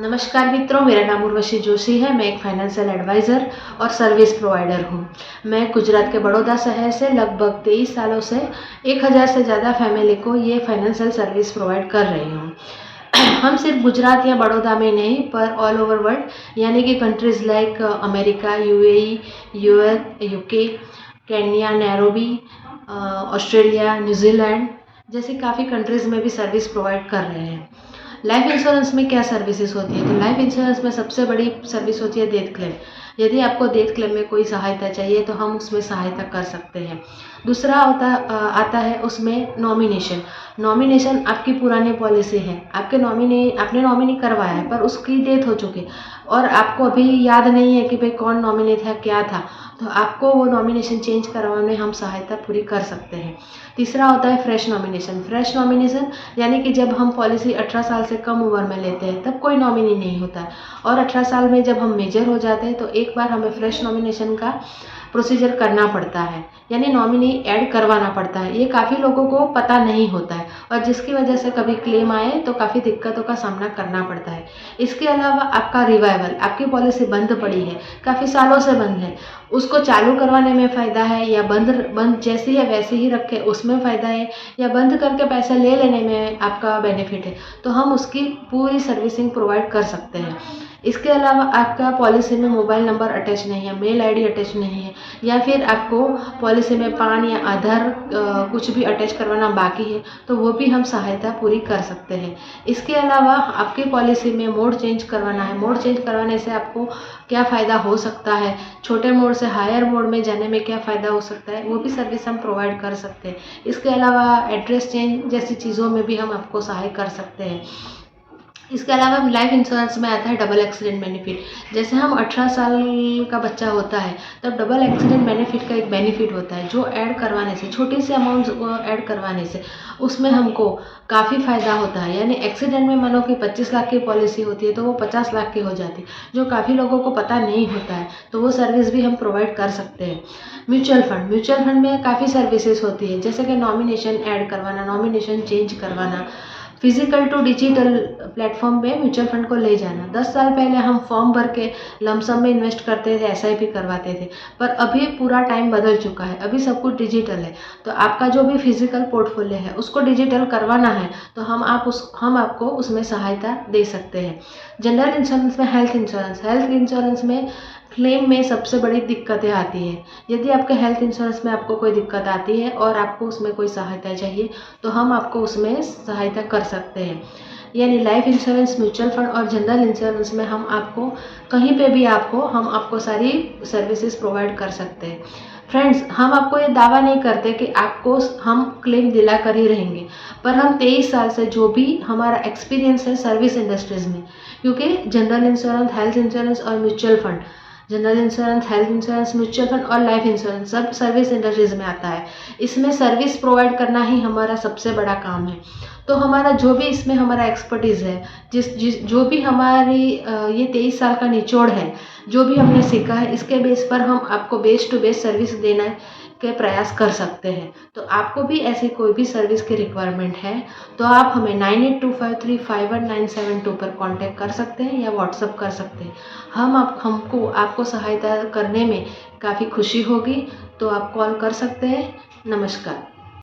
नमस्कार मित्रों, मेरा नाम उर्वशी जोशी है। मैं एक फाइनेंशियल एडवाइज़र और सर्विस प्रोवाइडर हूँ। मैं गुजरात के बड़ौदा शहर से लगभग 23 सालों से 1000 से ज़्यादा फैमिली को ये फाइनेंशियल सर्विस प्रोवाइड कर रही हूँ। हम सिर्फ गुजरात या बड़ौदा में नहीं पर ऑल ओवर वर्ल्ड यानी कि countries like America, UAE, US, UK, Kenya, Nairobi, Australia, New Zealand जैसी काफ़ी कंट्रीज़ में भी सर्विस प्रोवाइड कर रहे हैं। लाइफ इंश्योरेंस में क्या सर्विसेज होती है? तो लाइफ इंश्योरेंस में सबसे बड़ी सर्विस होती है डेथ क्लेम। यदि आपको डेथ क्लेम में कोई सहायता चाहिए तो हम उसमें सहायता कर सकते हैं। दूसरा आता है उसमें नॉमिनेशन। नॉमिनेशन आपकी पुरानी पॉलिसी है, आपने नॉमिनी करवाया है पर उसकी डेथ हो चुकी और आपको अभी याद नहीं है कि भाई कौन नॉमिनी था, क्या था, तो आपको वो नॉमिनेशन चेंज करवाने में हम सहायता पूरी कर सकते हैं। तीसरा होता है फ्रेश नॉमिनेशन। फ्रेश नॉमिनेशन यानी कि जब हम पॉलिसी 18 साल से कम उम्र में लेते हैं तब कोई नॉमिनी नहीं होता है और 18 साल में जब हम मेजर हो जाते हैं तो एक बार हमें फ्रेश नॉमिनेशन का प्रोसीजर करना पड़ता है, यानी नॉमिनी ऐड करवाना पड़ता है। ये काफ़ी लोगों को पता नहीं होता है और जिसकी वजह से कभी क्लेम आए तो काफ़ी दिक्कतों का सामना करना पड़ता है। इसके अलावा आपका रिवाइवल, आपकी पॉलिसी बंद पड़ी है, काफ़ी सालों से बंद है, उसको चालू करवाने में फ़ायदा है या बंद जैसी है वैसे ही रखे उसमें फ़ायदा है या बंद करके पैसे ले लेने में आपका बेनिफिट है, तो हम उसकी पूरी सर्विसिंग प्रोवाइड कर सकते हैं। इसके अलावा आपका पॉलिसी में मोबाइल नंबर अटैच नहीं है, मेल आईडी अटैच नहीं है या फिर आपको पॉलिसी में पान या आधार कुछ भी अटैच करवाना बाकी है तो वो भी हम सहायता पूरी कर सकते हैं। इसके अलावा आपकी पॉलिसी में मोड चेंज करवाना है, मोड चेंज करवाने से आपको क्या फ़ायदा हो सकता है, छोटे मोड से हायर मोड में जाने में क्या फ़ायदा हो सकता है, वो भी सर्विस हम प्रोवाइड कर सकते हैं। इसके अलावा एड्रेस चेंज जैसी चीज़ों में भी हम आपको सहाय कर सकते हैं। इसके अलावा लाइफ इंश्योरेंस में आता है डबल एक्सीडेंट बेनिफिट। जैसे हम 18 साल का बच्चा होता है तब डबल एक्सीडेंट बेनिफिट का एक बेनिफिट होता है जो ऐड करवाने से, छोटी सी अमाउंट ऐड करवाने से उसमें हमको काफ़ी फ़ायदा होता है। यानी एक्सीडेंट में मानो कि 25 लाख की पॉलिसी होती है तो वो 50 लाख की हो जाती है, जो काफ़ी लोगों को पता नहीं होता है, तो वो सर्विस भी हम प्रोवाइड कर सकते हैं। म्यूचुअल फंड में काफ़ी सर्विसेज होती है जैसे कि नॉमिनेशन ऐड करवाना, नॉमिनेशन चेंज करवाना, फिजिकल टू डिजिटल प्लेटफॉर्म पे म्यूचुअल फंड को ले जाना। 10 साल पहले हम फॉर्म भर के लमसम में इन्वेस्ट करते थे, एसआईपी करवाते थे, पर अभी पूरा टाइम बदल चुका है, अभी सब कुछ डिजिटल है। तो आपका जो भी फिजिकल पोर्टफोलियो है उसको डिजिटल करवाना है तो हम आपको उसमें सहायता दे सकते हैं। जनरल इंश्योरेंस में हेल्थ इंश्योरेंस में क्लेम में सबसे बड़ी दिक्कतें आती हैं। यदि आपके हेल्थ इंश्योरेंस में आपको कोई दिक्कत आती है और आपको उसमें कोई सहायता चाहिए तो हम आपको उसमें सहायता कर सकते हैं। यानी लाइफ इंश्योरेंस, म्यूचुअल फंड और जनरल इंश्योरेंस में हम आपको कहीं पे भी हम आपको सारी सर्विसेज प्रोवाइड कर सकते हैं। फ्रेंड्स, हम आपको ये दावा नहीं करते कि आपको हम क्लेम दिला कर ही रहेंगे, पर हम 23 साल से जो भी हमारा एक्सपीरियंस है सर्विस इंडस्ट्रीज़ में, क्योंकि जनरल इंश्योरेंस, हेल्थ इंश्योरेंस और mutual fund, general insurance, health insurance, mutual fund और लाइफ इंश्योरेंस सब सर्विस इंडस्ट्रीज में आता है। इसमें सर्विस प्रोवाइड करना ही हमारा सबसे बड़ा काम है। तो हमारा जो भी इसमें हमारा एक्सपर्टीज़ है, जो भी हमारी ये 23 साल का निचोड़ है, जो भी हमने सीखा है, इसके बेस पर हम आपको बेस्ट टू बेस्ट सर्विस देना के प्रयास कर सकते हैं। तो आपको भी ऐसी कोई भी सर्विस की रिक्वायरमेंट है तो आप हमें 9825351972 पर कांटेक्ट कर सकते हैं या व्हाट्सअप कर सकते हैं। हमको आपको सहायता करने में काफ़ी खुशी होगी, तो आप कॉल कर सकते हैं। नमस्कार।